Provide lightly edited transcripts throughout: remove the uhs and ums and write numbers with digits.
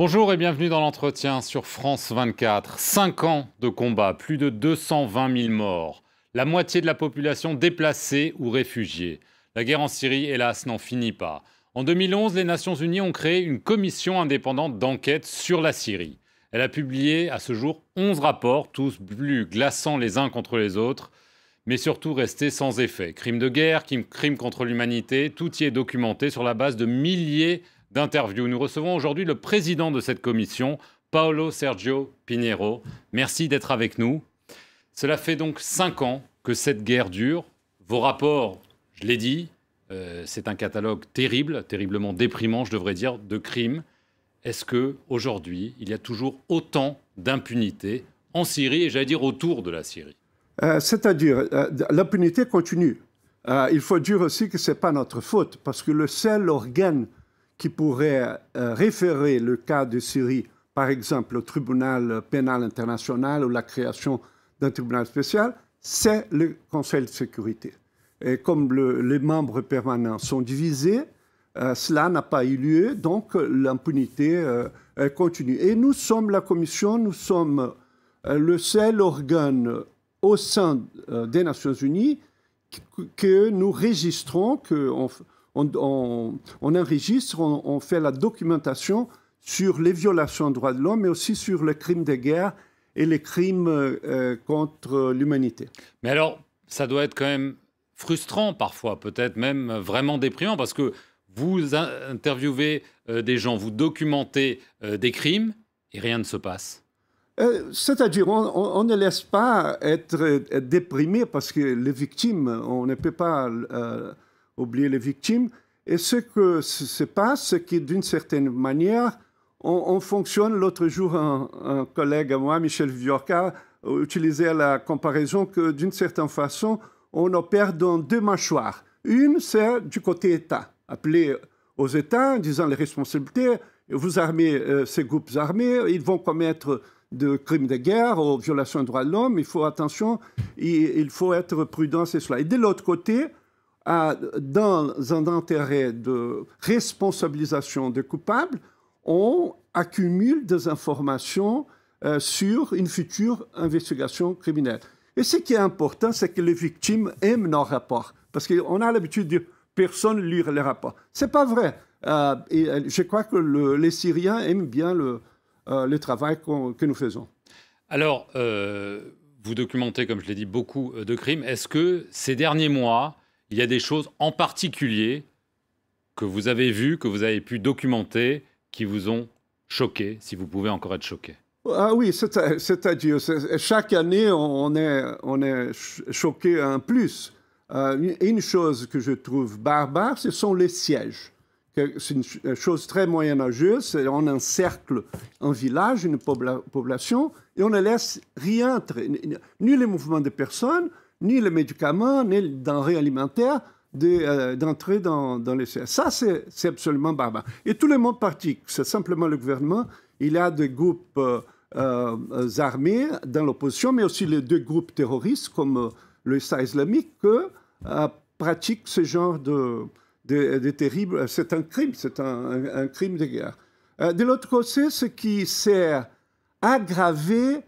Bonjour et bienvenue dans l'entretien sur France 24. 5 ans de combat, plus de 220 000 morts, la moitié de la population déplacée ou réfugiée. La guerre en Syrie, hélas, n'en finit pas. En 2011, les Nations Unies ont créé une commission indépendante d'enquête sur la Syrie. Elle a publié à ce jour 11 rapports, tous plus glaçants les uns contre les autres, mais surtout restés sans effet. Crimes de guerre, crimes contre l'humanité, tout y est documenté sur la base de milliers d'interviews. Nous recevons aujourd'hui le président de cette commission, Paolo Sergio Pinheiro. Merci d'être avec nous. Cela fait donc 5 ans que cette guerre dure. Vos rapports, je l'ai dit, c'est un catalogue terrible, terriblement déprimant, je devrais dire, de crimes. Est-ce qu'aujourd'hui, il y a toujours autant d'impunité en Syrie et j'allais dire autour de la Syrie? C'est-à-dire, l'impunité continue. Il faut dire aussi que ce n'est pas notre faute, parce que le seul organe qui pourrait référer le cas de Syrie, par exemple, au tribunal pénal international ou la création d'un tribunal spécial, c'est le Conseil de sécurité. Et comme les membres permanents sont divisés, cela n'a pas eu lieu, donc l'impunité continue. Et nous sommes la Commission, nous sommes le seul organe au sein des Nations Unies que nous registrons, on enregistre, on fait la documentation sur les violations des droits de l'homme, mais aussi sur les crimes de guerre et les crimes contre l'humanité. Mais alors, ça doit être quand même frustrant parfois, peut-être même vraiment déprimant, parce que vous interviewez des gens, vous documentez des crimes et rien ne se passe. C'est-à-dire, on ne laisse pas être déprimé parce que les victimes, on ne peut pas oublier les victimes. Et ce que se passe, c'est que d'une certaine manière, on fonctionne. L'autre jour, un collègue à moi, Michel Viorca, utilisait la comparaison que d'une certaine façon, on opère dans deux mâchoires. Une, c'est du côté État, appeler aux États en disant les responsabilités, vous armez ces groupes armés, ils vont commettre de crimes de guerre aux violations des droits de l'homme, il faut attention, il faut être prudent, c'est cela. Et de l'autre côté, dans un intérêt de responsabilisation des coupables, on accumule des informations sur une future investigation criminelle. Et ce qui est important, c'est que les victimes aiment nos rapports, parce qu'on a l'habitude de dire personne ne lit les rapports. Ce n'est pas vrai. Et je crois que les Syriens aiment bien le travail que nous faisons. Alors, vous documentez, comme je l'ai dit, beaucoup de crimes. Est-ce que ces derniers mois, il y a des choses en particulier que vous avez vues, que vous avez pu documenter, qui vous ont choqué, si vous pouvez encore être choqué? Ah oui, c'est-à-dire, chaque année, on est choqué un plus. Une chose que je trouve barbare, ce sont les sièges. C'est une chose très moyenâgeuse. On encercle un village, une population, et on ne laisse rien entrer, ni les mouvements de personnes, ni les médicaments, ni les denrées alimentaires d'entrer dans les sièges. Ça, c'est absolument barbare. Et tout le monde pratique. C'est simplement le gouvernement. Il y a des groupes armés dans l'opposition, mais aussi les deux groupes terroristes, comme l'État islamique, qui pratiquent ce genre de terribles... C'est un crime, c'est un crime de guerre. De l'autre côté, ce qui s'est aggravé,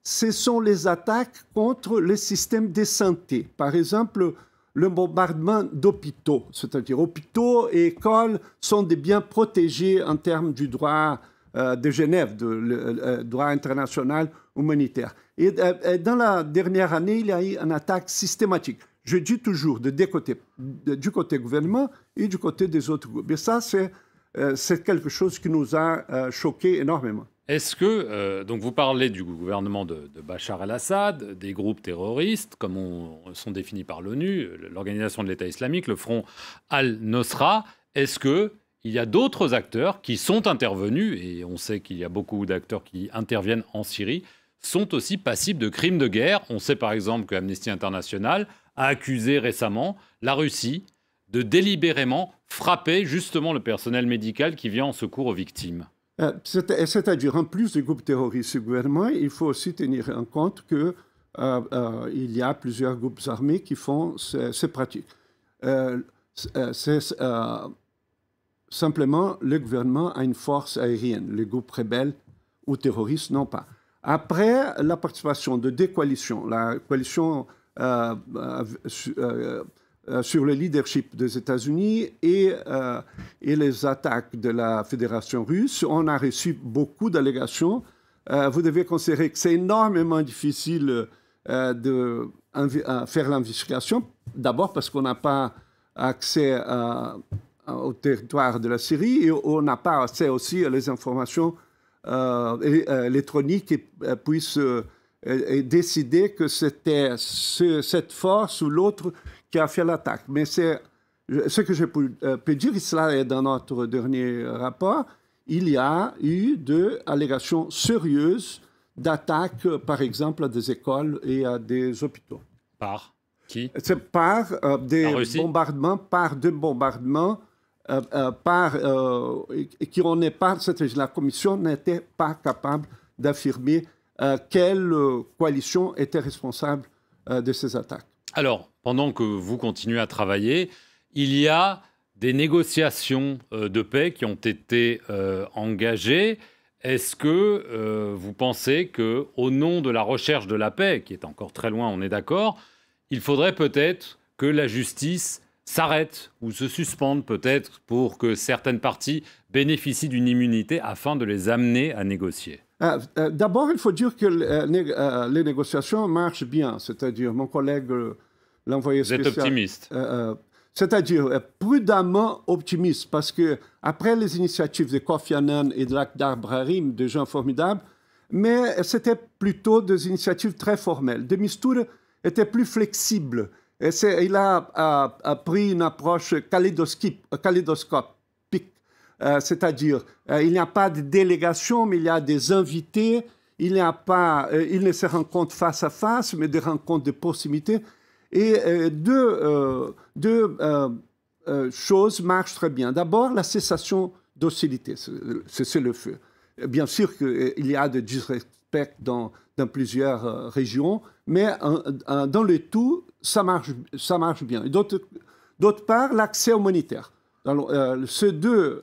ce sont les attaques contre les systèmes de santé. Par exemple, le bombardement d'hôpitaux, c'est-à-dire hôpitaux et écoles sont des biens protégés en termes du droit de Genève, du droit international humanitaire. Et dans la dernière année, il y a eu une attaque systématique. Je dis toujours du côté gouvernement et du côté des autres groupes. Et ça, c'est quelque chose qui nous a choqués énormément. Est-ce que, donc vous parlez du gouvernement de Bachar el-Assad, des groupes terroristes, comme sont définis par l'ONU, l'Organisation de l'État islamique, le Front al-Nosra, est-ce qu'il y a d'autres acteurs qui sont intervenus, et on sait qu'il y a beaucoup d'acteurs qui interviennent en Syrie, sont aussi passibles de crimes de guerre? On sait par exemple que Amnesty International a accusé récemment la Russie de délibérément frapper justement le personnel médical qui vient en secours aux victimes. C'est-à-dire, en plus des groupes terroristes et du gouvernement, il faut aussi tenir en compte qu'il y a plusieurs groupes armés qui font ces pratiques. simplement, le gouvernement a une force aérienne. Les groupes rebelles ou terroristes n'ont pas. Après la participation de deux coalitions, la coalition sur le leadership des États-Unis et les attaques de la Fédération russe, on a reçu beaucoup d'allégations. Vous devez considérer que c'est énormément difficile de faire l'investigation. D'abord parce qu'on n'a pas accès au territoire de la Syrie et on n'a pas accès aussi à les informations électroniques qui puissent décider que c'était cette force ou l'autre qui a fait l'attaque. Mais ce que je peux dire, et cela est dans notre dernier rapport, il y a eu deux allégations sérieuses d'attaques, par exemple, à des écoles et à des hôpitaux. Par qui? C'est par des bombardements, qui on n'est pas, la commission n'était pas capable d'affirmer quelle coalition était responsable de ces attaques. Alors, pendant que vous continuez à travailler, il y a des négociations de paix qui ont été engagées. Est-ce que vous pensez qu'au nom de la recherche de la paix, qui est encore très loin, on est d'accord, il faudrait peut-être que la justice s'arrête ou se suspende peut-être pour que certaines parties bénéficient d'une immunité afin de les amener à négocier? D'abord, il faut dire que les négociations marchent bien. C'est-à-dire, mon collègue, l'envoyé spécial... Vous êtes optimiste? C'est-à-dire prudemment optimiste, parce que après les initiatives de Kofi Annan et de Lakhdar Brahim, des gens formidables, mais c'était plutôt des initiatives très formelles. De Mistura était plus flexible. Il a pris une approche kaléidoscopique, c'est-à-dire il n'y a pas de délégation, mais il y a des invités. Il ne se rencontrent face à face, mais des rencontres de proximité. Et deux choses marchent très bien. D'abord, la cessation d'hostilité, cesser le feu. Bien sûr qu'il y a des disrespects dans plusieurs régions, mais dans le tout, ça marche bien. D'autre part, l'accès humanitaire. Alors, ces deux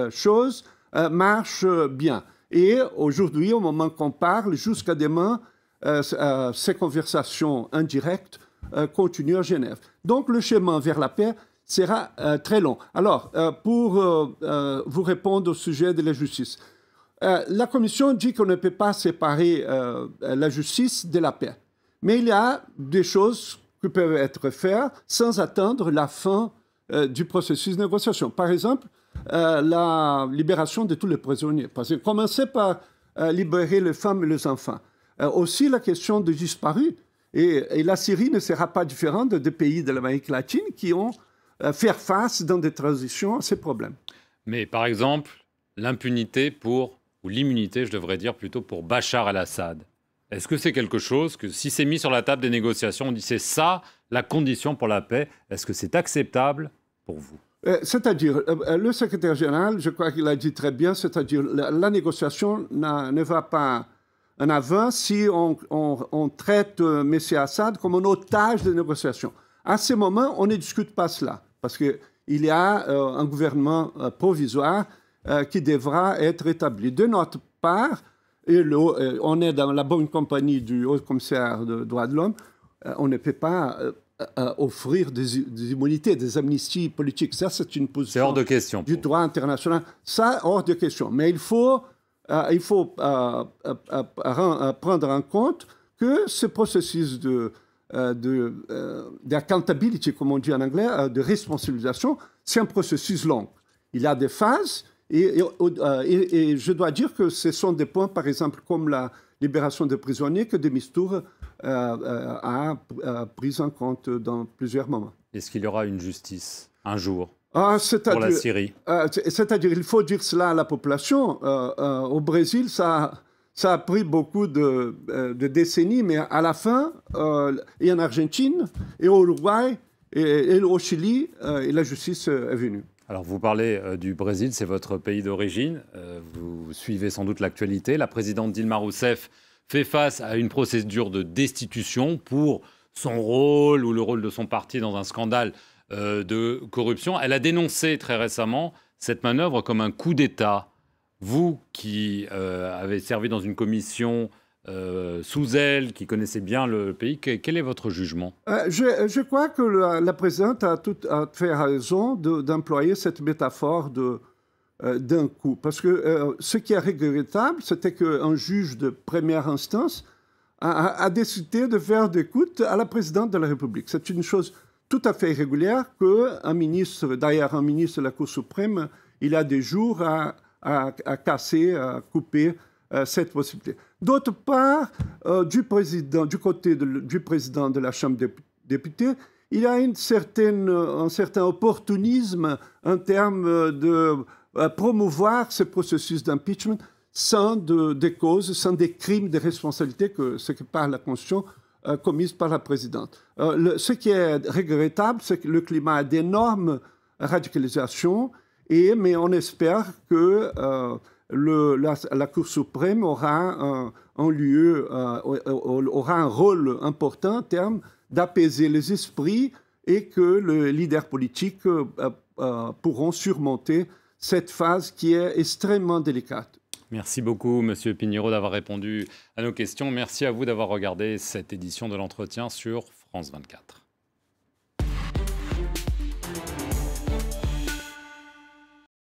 choses marchent bien. Et aujourd'hui, au moment qu'on parle, jusqu'à demain, ces conversations indirectes continuent à Genève. Donc, le chemin vers la paix sera très long. Alors, pour vous répondre au sujet de la justice, la Commission dit qu'on ne peut pas séparer la justice de la paix. Mais il y a des choses qui peuvent être faites sans attendre la fin du processus de négociation. Par exemple, la libération de tous les prisonniers. Parce que commencer par libérer les femmes et les enfants. Aussi la question des disparus. Et la Syrie ne sera pas différente des pays de l'Amérique latine qui ont faire face dans des transitions à ces problèmes. Mais par exemple, l'impunité ou l'immunité, je devrais dire plutôt, pour Bachar el-Assad. Est-ce que c'est quelque chose que, si c'est mis sur la table des négociations, on dit c'est ça la condition pour la paix, est-ce que c'est acceptable pour vous? C'est-à-dire, le secrétaire général, je crois qu'il a dit très bien, c'est-à-dire la négociation ne va pas en avant si on traite M. Assad comme un otage de négociation. À ce moment, on ne discute pas cela, parce qu'il y a un gouvernement provisoire qui devra être établi. De notre part, on est dans la bonne compagnie du haut-commissaire des droits de l'homme, on ne peut pas offrir des immunités, des amnisties politiques. Ça, c'est une position hors de question, du droit international. Ça, hors de question. Mais il faut prendre en compte que ce processus d'accountability, comme on dit en anglais, de responsabilisation, c'est un processus long. Il y a des phases et je dois dire que ce sont des points, par exemple, comme la libération des prisonniers, que de Mistura a pris en compte dans plusieurs moments. Est-ce qu'il y aura une justice un jour pour la Syrie? C'est-à-dire, il faut dire cela à la population. Au Brésil, ça a pris beaucoup de décennies, mais à la fin, et en Argentine, et au Uruguay, et au Chili, et la justice est venue. Alors, vous parlez du Brésil, c'est votre pays d'origine. Vous suivez sans doute l'actualité. La présidente Dilma Rousseff fait face à une procédure de destitution pour son rôle ou le rôle de son parti dans un scandale de corruption. Elle a dénoncé très récemment cette manœuvre comme un coup d'État. Vous qui avez servi dans une commission sous elle, qui connaissez bien le pays, quel est votre jugement? Je crois que la présidente a tout à fait raison d'employer cette métaphore d'un coup. Parce que ce qui est regrettable, c'était qu'un juge de première instance a décidé de faire des écoutes à la présidente de la République. C'est une chose tout à fait irrégulière qu'un ministre, d'ailleurs un ministre de la Cour suprême, il a des jours à casser, à couper cette possibilité. D'autre part, du côté du président de la Chambre des députés, il y a un certain opportunisme en termes de promouvoir ce processus d'impeachment sans des causes, sans des crimes de responsabilité, ce que parle la Constitution, commises par la présidente. Ce qui est regrettable, c'est que le climat d'énorme radicalisation, mais on espère que la Cour suprême aura un rôle important en termes d'apaiser les esprits et que les leaders politiques pourront surmonter cette phase qui est extrêmement délicate. Merci beaucoup, Monsieur Pinheiro, d'avoir répondu à nos questions. Merci à vous d'avoir regardé cette édition de l'Entretien sur France 24.